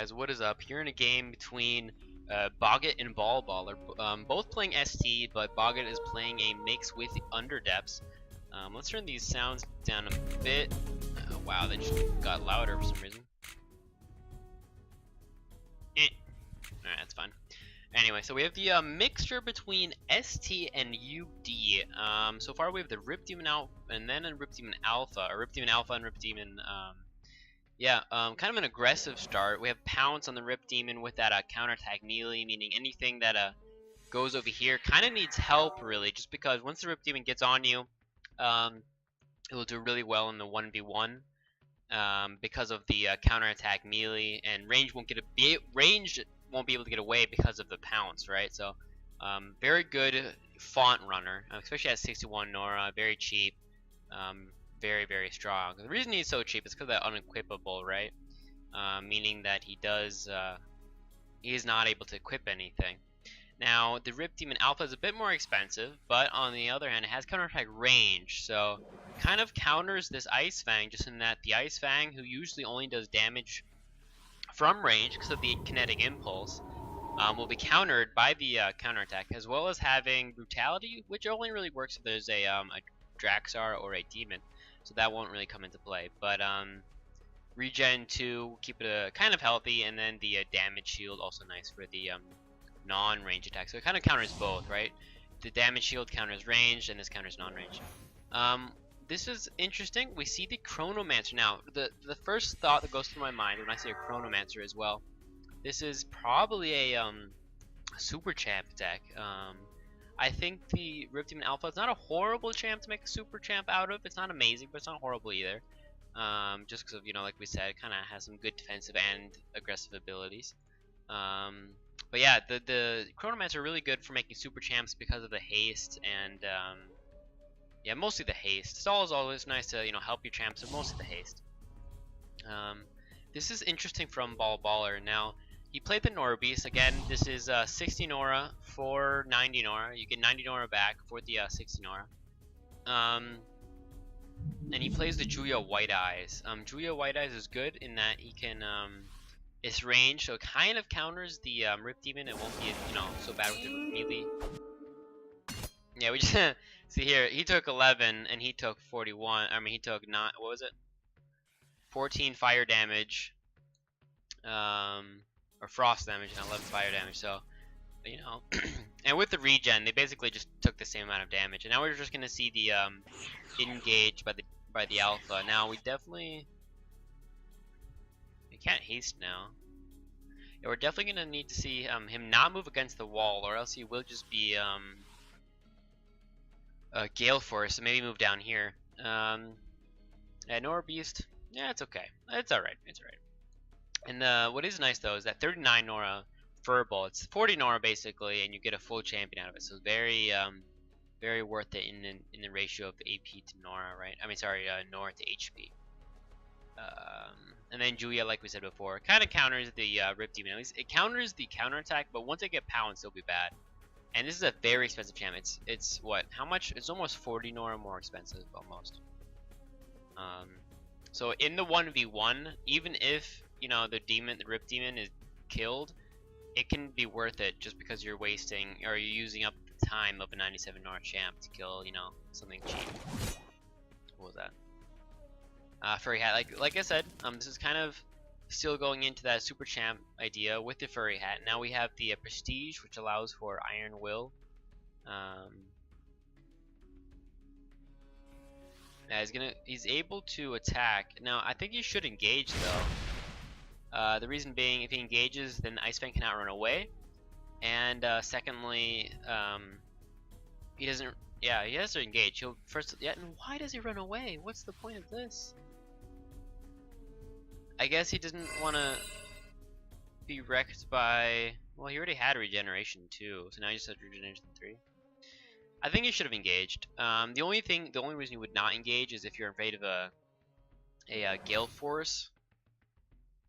Guys, what is up? Here in a game between Bogget and Ballballer, both playing ST, but Bogget is playing a mix with Underdepths. Let's turn these sounds down a bit. Wow, they just got louder for some reason. Alright, that's fine. Anyway, so we have the mixture between ST and UD. So far we have the Rip Demon Alpha, and then a Rip Demon Alpha, or Rip Demon Alpha and Rip Demon, kind of an aggressive start. We have Pounce on the Rip Demon with that counterattack melee, meaning anything that goes over here kind of needs help, really, just because once the Rip Demon gets on you, it will do really well in the 1v1 because of the counterattack melee, and range won't be able to get away because of the Pounce, right? So very good font runner, especially at 61 Nora, very cheap. Very, very strong. The reason he's so cheap is because of that unequipable, right? Meaning that he's not able to equip anything. Now, the Rip Demon Alpha is a bit more expensive, but on the other hand, it has counterattack range, so kind of counters this Ice Fang, just in that the Ice Fang, who usually only does damage from range because of the kinetic impulse, will be countered by the counterattack, as well as having Brutality, which only really works if there's a Draxar or a Demon. So that won't really come into play, but regen 2, keep it kind of healthy, and then the damage shield also nice for the non-range attack. So it kind of counters both, right? The damage shield counters range, and this counters non-range. This is interesting. We see the Chronomancer now. The first thought that goes through my mind when I see a Chronomancer as well, this is probably a Superchamp deck. I think the Rip Demon Alpha is not a horrible champ to make a super champ out of. It's not amazing, but it's not horrible either. Just because of, like we said, it kind of has some good defensive and aggressive abilities. But yeah, the Chronomancer are really good for making super champs because of the haste and yeah, mostly the haste. Stall is always nice to help your champs, but mostly the haste. This is interesting from Ballballer. Now, he played the Nora Beast. Again, this is 60 Nora for 90 Nora. You get 90 Nora back for the 60 Nora. And he plays the Juya White Eyes. Juya White Eyes is good in that he can, it's range, so it kind of counters the Rip Demon. It won't be, so bad with the melee. Yeah, we just see here, he took 11 and he took 41. I mean, he took 9, what was it? 14 fire damage. Or frost damage and 11 fire damage, so and with the regen they basically just took the same amount of damage, and now we're just gonna see the engage by the alpha. Now we can't haste now. Yeah, we're definitely gonna need to see him not move against the wall, or else he will just be Gale Force, so maybe move down here. Nora Beast, yeah, it's okay, it's alright, it's alright. And what is nice though is that 39 Nora Furball, it's 40 Nora basically, and you get a full champion out of it. So very, very worth it in the ratio of AP to Nora, right? I mean, sorry, Nora to HP. And then Juya, like we said before, kind of counters the Rip Demon. At least it counters the counterattack, but once they get pounced, it'll be bad. And this is a very expensive champ. It's what? How much? It's almost 40 Nora more expensive, almost. So in the 1v1, even if the Rip Demon is killed, it can be worth it just because you're wasting, or you're using up the time of a 97 Nora champ to kill, something cheap. What was that? Furry Hat. Like I said, this is kind of still going into that super champ idea with the Furry Hat. Now we have the Prestige, which allows for Iron Will. Yeah, he's able to attack. Now I think he should engage though. The reason being, if he engages, then Ice Fang cannot run away. And secondly, he doesn't. Yeah, he has to engage. He'll first. Yeah, and why does he run away? What's the point of this? I guess he doesn't want to be wrecked by. Well, he already had regeneration 2, so now he just has regeneration 3. I think he should have engaged. The only reason he would not engage is if you're afraid of a Gale Force.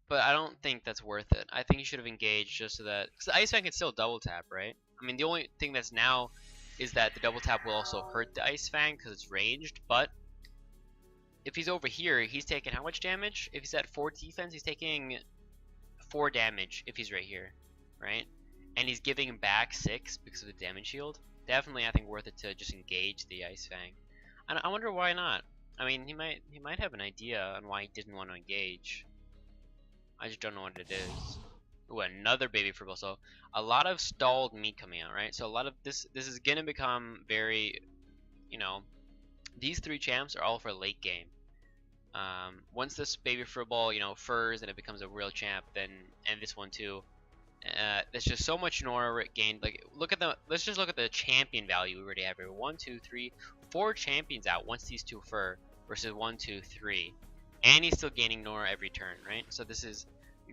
But I don't think that's worth it. I think you should have engaged just so that, because the Ice Fang can still double tap, right? I mean, the only thing that's now is that the double tap will also hurt the Ice Fang because it's ranged. But if he's over here, he's taking how much damage? If he's at 4 defense, he's taking 4 damage if he's right here, right? And he's giving back 6 because of the damage shield. Definitely, I think worth it to just engage the Ice Fang. I wonder why not. I mean, he might have an idea on why he didn't want to engage. I just don't know what it is. Ooh, another baby Fribble. So a lot of stalled meat coming out, right? So a lot of this is gonna become very, you know, these 3 champs are all for late game. Once this baby Fribble, you know, furs and it becomes a real champ, then and this one too. There's just so much Nora gained. Like, let's just look at the champion value we already have here. 1, 2, 3, 4 champions out once these 2 fur versus 1, 2, 3, and he's still gaining Nora every turn, right? So this is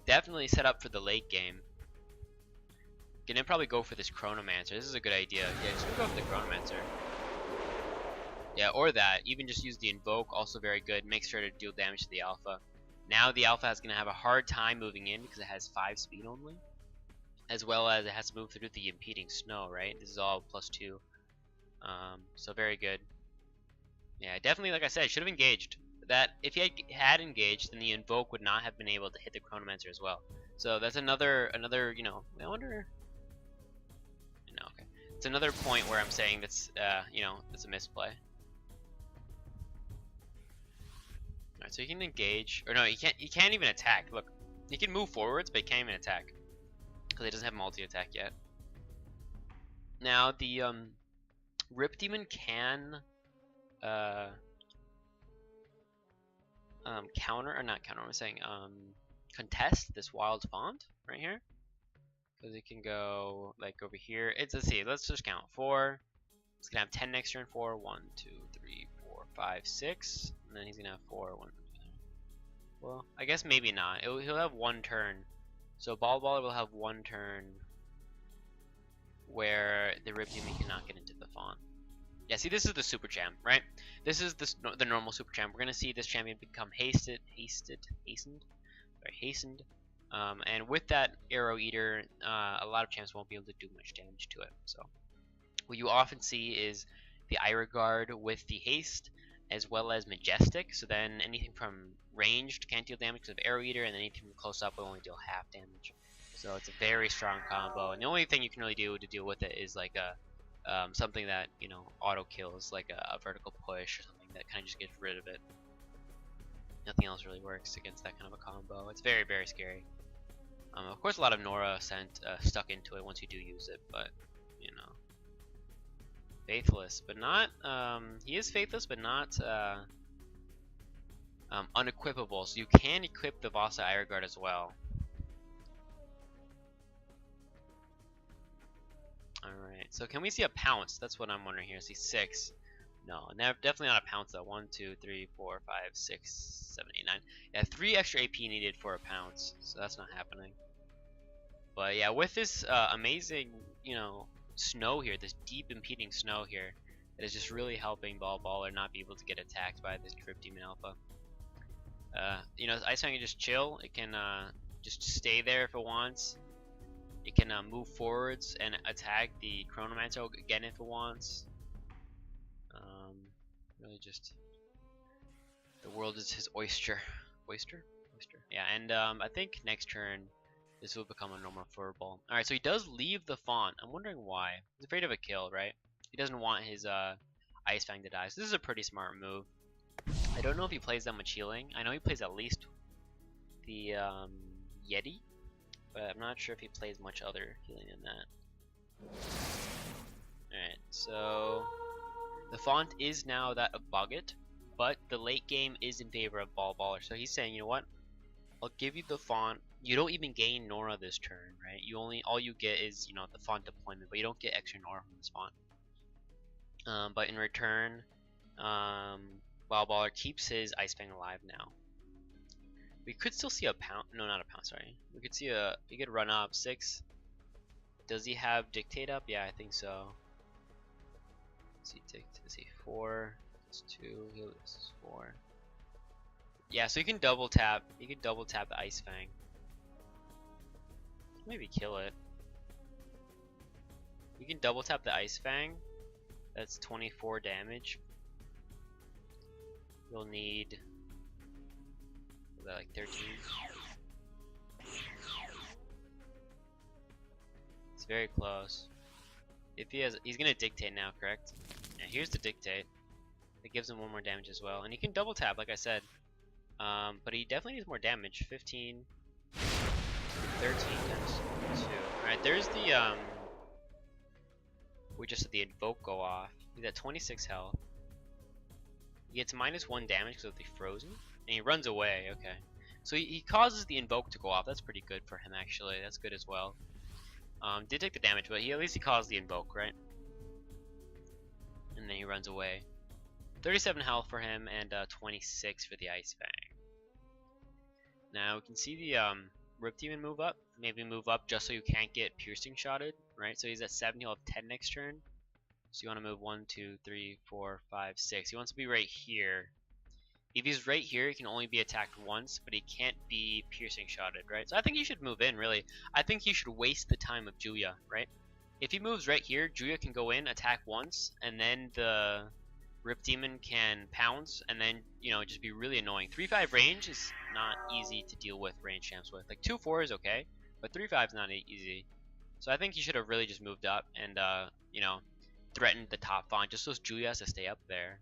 definitely set up for the late game. Gonna probably go for this Chronomancer. This is a good idea. Yeah, just go for the Chronomancer. Yeah, or that. Even just use the Invoke, also very good. Make sure to deal damage to the Alpha. Now the Alpha is gonna have a hard time moving in because it has 5 speed only, as well as it has to move through the impeding snow, right? This is all +2. So very good. Yeah, definitely, like I said, should have engaged. That if he had engaged, then the Invoke would not have been able to hit the Chronomancer as well. So that's another, you know, I wonder. No, okay. It's another point where I'm saying that's, you know, that's a misplay. Alright, so he can engage, or no, he can't even attack. Look, he can move forwards, but he can't even attack because he doesn't have multi-attack yet. Now the Rip Demon can counter, or not counter, I'm saying contest this Wild Font right here, because it can go like over here. Let's see, let's just count 4. It's gonna have 10 next turn. 4, 1, 2, 3, 4, 5, 6, and then he's gonna have 4, 1. Well, I guess maybe not. He'll have 1 turn. So Ballballer will have 1 turn where the Rip Demon cannot get into the font. Yeah, see, this is the Superchamp, right? This is the normal Superchamp. We're gonna see this champion become hastened. And with that Arrow Eater, a lot of champs won't be able to do much damage to it. So what you often see is the Ira Guard with the haste, as well as Majestic. So then anything from ranged can't deal damage because of Arrow Eater, and anything from close up will only deal half damage. So it's a very strong combo, and the only thing you can really do to deal with it is like a something that, you know, auto kills, like a vertical push or something that kind of just gets rid of it. Nothing else really works against that kind of a combo. It's very, very scary. Of course, a lot of Nora stuck into it once you do use it, but you know, faithless, but not. He is faithless, but not unequipable. So you can equip the Vasa Ira Guard as well. Alright, so can we see a pounce? That's what I'm wondering here. See 6. No, definitely not a pounce though. 1, 2, 3, 4, 5, 6, 7, 8, 9. Yeah, 3 extra AP needed for a pounce, so that's not happening. But yeah, with this amazing, you know, snow here, this deep impeding snow here, it is just really helping Ballballer not be able to get attacked by this Trip Demon Alpha. You know, Ice Fang can just chill. It can just stay there if it wants. It can move forwards and attack the Chronomancer again if it wants. Really just, the world is his oyster. Oyster? Yeah, and I think next turn this will become a normal furball. Alright, so he does leave the font. I'm wondering why. He's afraid of a kill, right? He doesn't want his Ice Fang to die. So this is a pretty smart move. I don't know if he plays that much healing. I know he plays at least the Yeti, but I'm not sure if he plays much other healing than that. Alright, so the font is now that of Bogget, but the late game is in favor of Ballballer. So he's saying, you know what? I'll give you the font. You don't even gain Nora this turn, right? All you get is, you know, the font deployment, but you don't get extra Nora from this font. But in return, Ballballer keeps his Ice Fang alive now. We could still see a pound. No, not a pound. Sorry. We could see he could run up 6. Does he have Dictate up? Yeah, I think so. Let's see 4. That's 2. This is 4. Yeah, so you can double tap. You can double tap the Ice Fang. Maybe kill it. You can double tap the Ice Fang. That's 24 damage. You'll need like 13. It's very close. If he has, he's gonna dictate now, correct? Yeah, here's the dictate. It gives him 1 more damage as well, and he can double tap, like I said. But he definitely needs more damage. 15, 13 times 2. All right, there's the we just had the invoke go off. He's at 26 health. He gets -1 damage because of the frozen, and he runs away. Okay, so he causes the invoke to go off. That's pretty good for him, actually. That's good as well. Did take the damage, but at least he caused the invoke, right? And then he runs away. 37 health for him, and 26 for the Ice Fang. Now we can see the Rip Demon move up. Maybe move up just so you can't get piercing shotted, right? So he's at 7, he'll have 10 next turn. So you want to move 1, 2, 3, 4, 5, 6. He wants to be right here. If he's right here, he can only be attacked once, but he can't be piercing shotted, right? So I think he should move in, really. I think he should waste the time of Juya, right? If he moves right here, Juya can go in, attack once, and then the Rip Demon can pounce, and then, you know, just be really annoying. 3-5 range is not easy to deal with range champs with. Like 2-4 is okay, but 3-5 is not easy. So I think he should have really just moved up and, you know, threatened the top fawn just so Juya has to stay up there.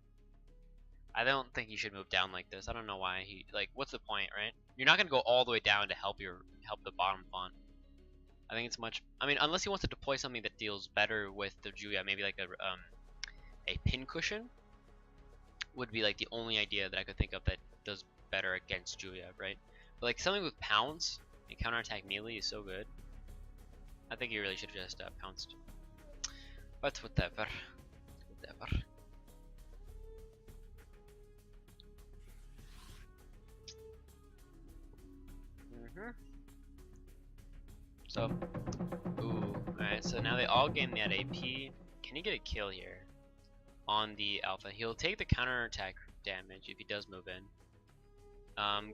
I don't think he should move down like this. I don't know why he, like, what's the point, right? You're not gonna go all the way down to help the bottom fawn. I think it's much, I mean, unless he wants to deploy something that deals better with the Juya, maybe like a pin cushion would be like the only idea that I could think of that does better against Juya, right? But like something with pounce and counterattack melee is so good. I think he really should have just pounced. But whatever. Whatever. So, ooh, alright, so now they all gain that AP. Can he get a kill here on the alpha? He'll take the counterattack damage if he does move in.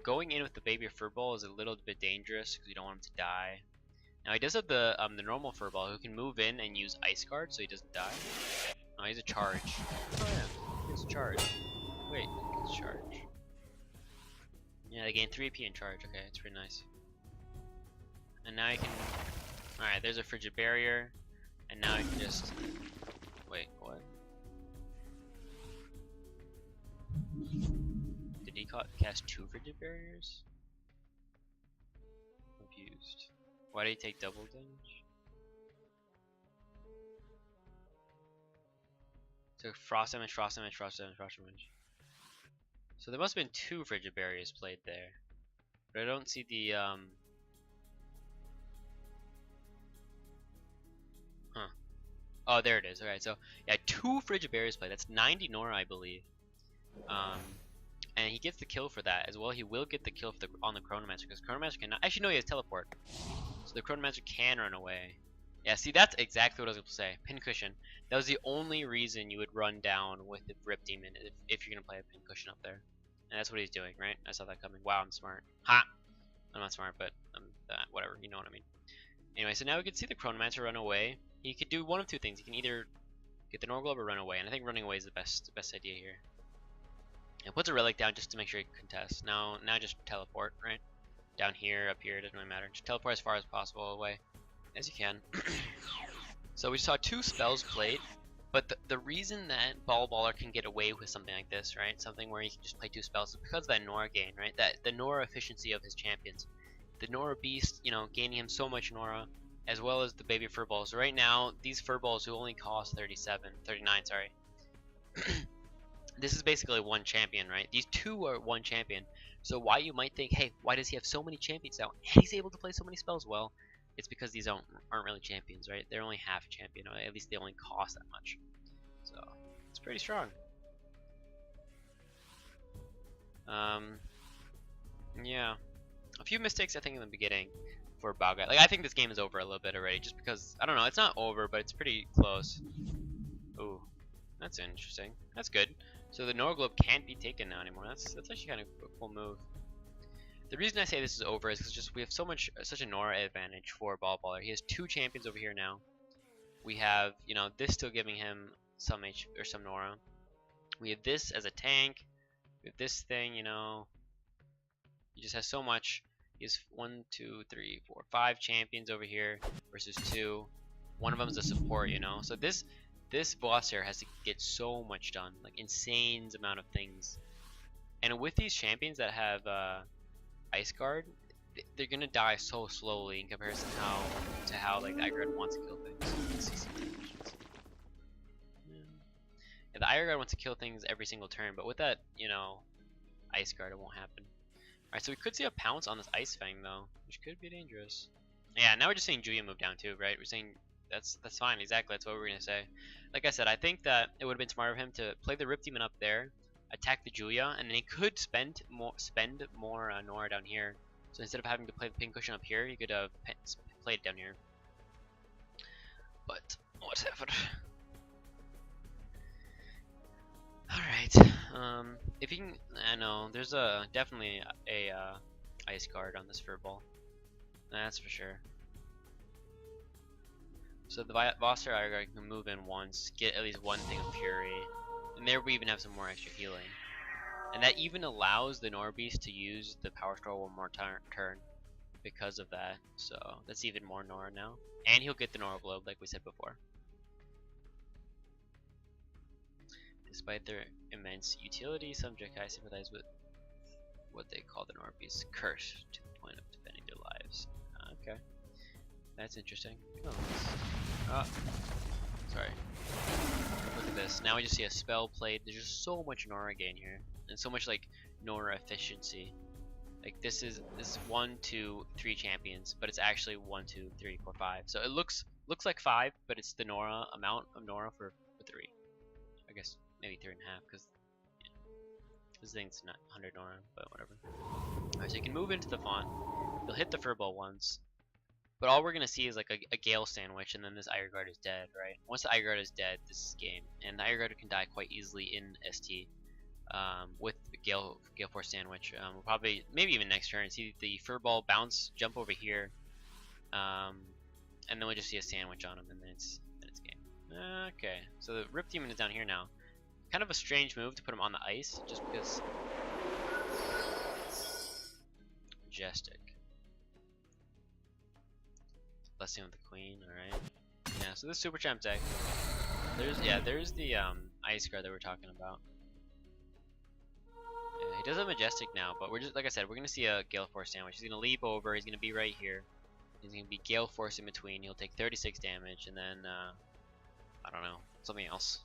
Going in with the baby furball is a little bit dangerous because you don't want him to die. Now he does have the normal furball who can move in and use ice guard so he doesn't die. Oh, he's a charge. Oh yeah, he's a charge. Wait, he's a charge. Yeah, they gain 3 AP in charge. Okay, it's pretty nice. And now you can. Alright, there's a frigid barrier. And now you can just. Wait, what? Did he cast 2 frigid barriers? Confused. Why did he take double damage? So frost damage, frost damage, frost damage, frost damage. So there must have been 2 frigid barriers played there. But I don't see the Oh, there it is. Alright, so yeah, 2 frigid barriers played. That's 90 Nora, I believe. And he gets the kill for that as well. He will get the kill for on the Chronomancer because Chronomancer cannot. Actually, no, he has teleport, so the Chronomancer can run away. Yeah, see, that's exactly what I was going to say. Pin cushion. That was the only reason you would run down with the Rip Demon if you're going to play a pin cushion up there, and that's what he's doing, right? I saw that coming. Wow, I'm smart. Ha! I'm not smart, but whatever. You know what I mean. Anyway, so now we can see the Chronomancer run away. He could do one of 2 things. He can either get the Norglobe or run away, and I think running away is the best idea here. And puts a relic down just to make sure he can contest. Now just teleport, right? Down here, up here, doesn't really matter. Just teleport as far as possible away as you can. So we saw 2 spells played, but the reason that Ballballer can get away with something like this, right? Something where he can just play 2 spells is because of that Nora gain, right? That the Nora efficiency of his champions. The Nora Beast, you know, gaining him so much Nora, as well as the baby furballs. So right now, these furballs who only cost 39, sorry. This is basically 1 champion, right? These 2 are 1 champion. So why you might think, hey, why does he have so many champions now? And he's able to play so many spells. Well, it's because these aren't really champions, right? They're only half a champion, or at least they only cost that much. So it's pretty strong. Yeah, a few mistakes I think in the beginning for Bogget. Like I think this game is over a little bit already, just because I don't know. It's not over, but it's pretty close. Ooh, that's interesting. That's good. So the Norglobe can't be taken now anymore. That's actually kind of a cool move. The reason I say this is over is because just we have such a Nora advantage for Ballballer. He has 2 champions over here now. We have, you know, this still giving him some HP or some Nora. We have this as a tank. We have this thing, you know. He just has so much. He has 1, 2, 3, 4, 5 champions over here versus 2. one of them is a support, you know. So this boss here has to get so much done, like insane amount of things. And with these champions that have Ice Guard, they're gonna die so slowly in comparison to how like the Ice Guard wants to kill things. Yeah, the Ice Guard wants to kill things every single turn, but with that, you know, Ice Guard, it won't happen. Alright, so we could see a pounce on this Ice Fang though, which could be dangerous. Yeah, now we're just saying Julia move down too, right? We're saying that's fine, exactly, that's what we're gonna say. Like I said, I think that it would have been smarter of him to play the Rip Demon up there, attack the Julia, and then he could spend more Nora down here. So instead of having to play the pin cushion up here, he could have played it down here. But whatever. Alright, if you can, I know, there's definitely a Ice Guard on this Furball. That's for sure. So the Voster Ice Guard can move in once, get at least one thing of Fury, and there we even have some more extra healing. And that even allows the Norbeast to use the Power Star one more turn because of that. So that's even more Nora now. And he'll get the Nora Globe like we said before. Despite their immense utility, some Jeskai sympathize with what they call the Norbeast's curse to the point of defending their lives. Okay. That's interesting. Oh, sorry. Look at this. Now we just see a spell played. There's just so much Nora gain here. And so much like Nora efficiency. Like this is 1, 2, 3 champions, but it's actually 1, 2, 3, 4, 5. So it looks like 5, but it's the Nora amount of Nora for 3. I guess maybe 3.5 because this thing's not 100 Nora, but whatever. Alright, so you can move into the font. You'll hit the Furball once. But all we're gonna see is like a Gale sandwich, and then this Iron Guard is dead, right? Once the Iron Guard is dead, this is game, and the Iron Guard can die quite easily in ST with the Gale Force sandwich. We'll probably maybe even next turn see the Furball bounce, jump over here, and then we'll just see a sandwich on him, and then it's game. Okay, so the Rip Demon is down here now. Kind of a strange move to put him on the ice, just because. Majestic. Blessing with the Queen, alright. Yeah, so this Superchamp deck. There's the Ice Guard that we're talking about. Yeah, he does have Majestic now, but we're just like I said, we're gonna see a Gale Force sandwich. He's gonna leap over, he's gonna be right here. He's gonna be Gale Force in between, he'll take 36 damage, and then I don't know, something else.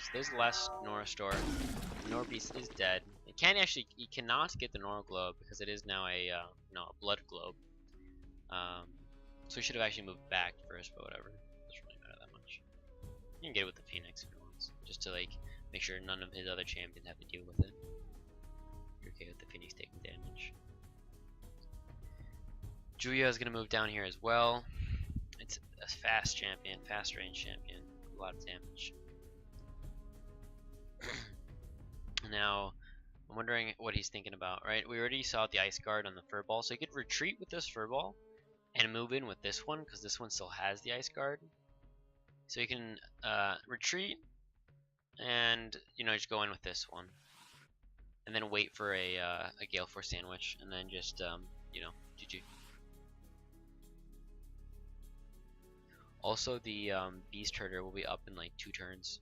So there's the last Nora store. The Norbeast is dead. He cannot get the Nora Globe because it is now a blood globe. So he should have actually moved back first, but whatever. Doesn't really matter that much. You can get it with the Phoenix if he wants, just to like make sure none of his other champions have to deal with it. You're okay with the Phoenix taking damage. Julia is gonna move down here as well. It's a fast champion, fast range champion, a lot of damage. Now, I'm wondering what he's thinking about, right? We already saw the Ice Guard on the Furball, so he could retreat with this Furball and move in with this one, because this one still has the Ice Guard. So you can retreat and, you know, just go in with this one. And then wait for a Gale Force sandwich, and then just, you know, GG. Also, the Beast Herder will be up in like 2 turns.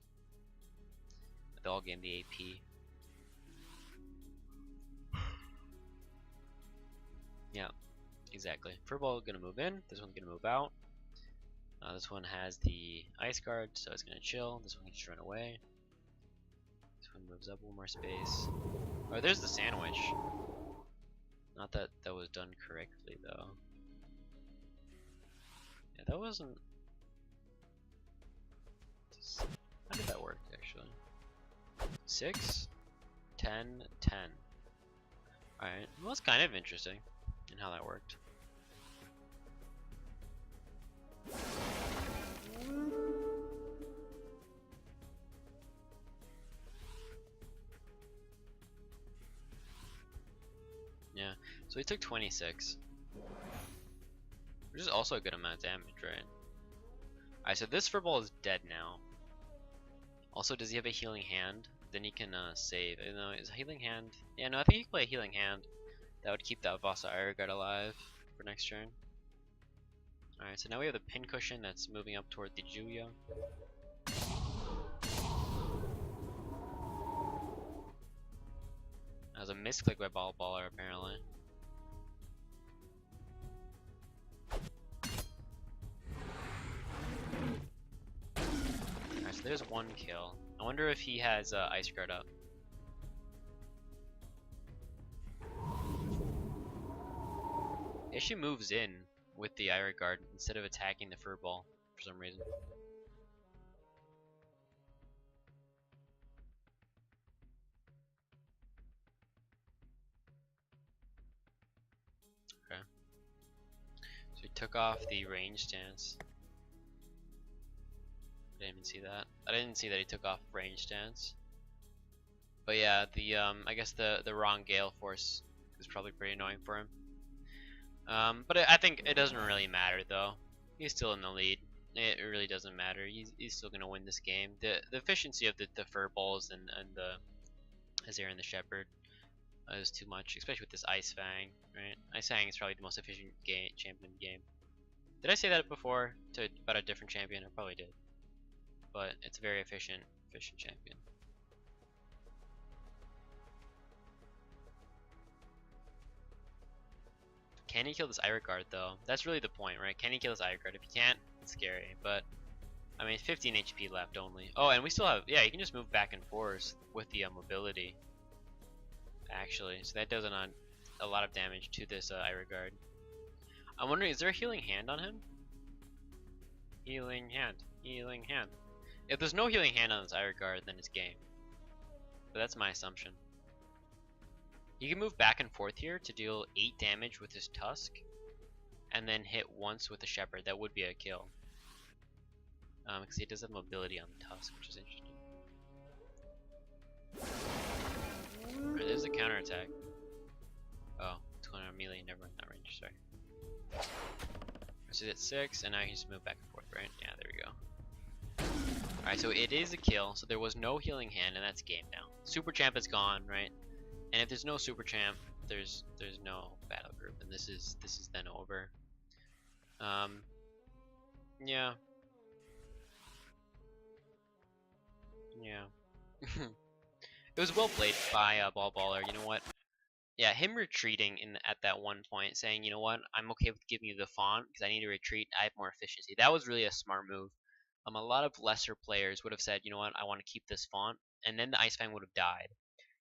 They'll all gain the AP. Yeah, exactly. Furball gonna move in, this one's gonna move out. This one has the Ice Guard, so it's gonna chill. This one can just run away. This one moves up 1 more space. Oh, there's the sandwich. Not that that was done correctly, though. Yeah, that wasn't... How did that work, actually? 6, 10, 10. Alright, well, that's kind of interesting in how that worked. So he took 26. Which is also a good amount of damage, right? Alright, so this furball is dead now. Also, does he have a healing hand? Then he can save. You know, is a healing hand? Yeah, no, I think he can play a healing hand. That would keep that Vasa Guard alive for next turn. Alright, so now we have the pincushion that's moving up toward the Juya. That was a misclick by Ballballer, apparently. Alright, so there's one kill. I wonder if he has Ice Guard up. He actually moves in with the Iron Guard instead of attacking the furball for some reason. Okay. So he took off the range stance. I didn't even see that. I didn't see that he took off range stance. But yeah, the I guess the wrong Gale Force is probably pretty annoying for him. But I think it doesn't really matter though. He's still in the lead. It really doesn't matter. He's still gonna win this game. The efficiency of the furballs and the Azir and the Shepherd is too much, especially with this Ice Fang. Right? Ice Fang is probably the most efficient champion in the game. Did I say that before about a different champion? I probably did. But it's a very efficient champion. Can he kill this Iron Guard though? That's really the point, right? Can he kill this Iron Guard? If he can't, it's scary. But I mean, 15 HP left only. Oh, and we still have, yeah, you can just move back and forth with the mobility. Actually, so that does a lot of damage to this Iron Guard. I'm wondering, is there a healing hand on him? Healing hand, healing hand. If there's no healing hand on this Iron Guard, then it's game. But that's my assumption. He can move back and forth here to deal 8 damage with his Tusk, and then hit once with the Shepherd. That would be a kill. Because he does have mobility on the Tusk, which is interesting. Alright, there's a counterattack. Oh, it's going on melee, never mind, not range, sorry. So he's at 6, and now he just move back and forth, right? Yeah, there we go. Alright, so it is a kill, so there was no healing hand, and that's game now. Superchamp is gone, right? And if there's no Superchamp, there's no battle group, and this is then over. Yeah. Yeah. It was well played by Ballballer. You know what? Yeah, him retreating at that one point, saying, you know what, I'm okay with giving you the font because I need to retreat. I have more efficiency. That was really a smart move. A lot of lesser players would have said, you know what, I want to keep this font, and then the Ice Fang would have died.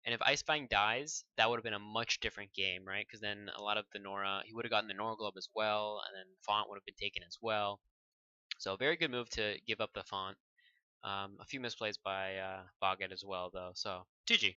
And if Ice Fang dies, that would have been a much different game, right? Because then a lot of the Nora, he would have gotten the Nora Globe as well, and then font would have been taken as well. So a very good move to give up the font. A few misplays by Bogget as well, though. So GG.